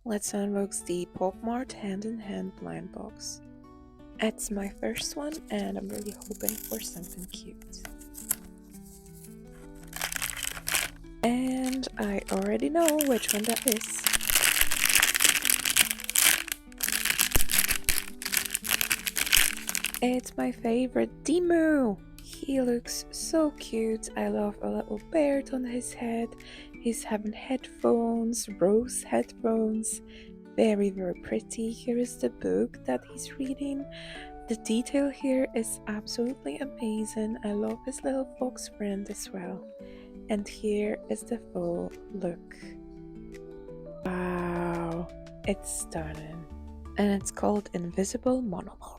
let's unbox the Popmart Hand in Hand blind box. It's my first one and I'm really hoping for something cute. And I already know which one that is. It's my favorite Demu! He looks so cute. I love a little beard on his head. He's having headphones, rose headphones. Very, very pretty. Here is the book that he's reading. The detail here is absolutely amazing. I love his little fox friend as well. And here is the full look. Wow, it's stunning. And it's called Invisible Monologue.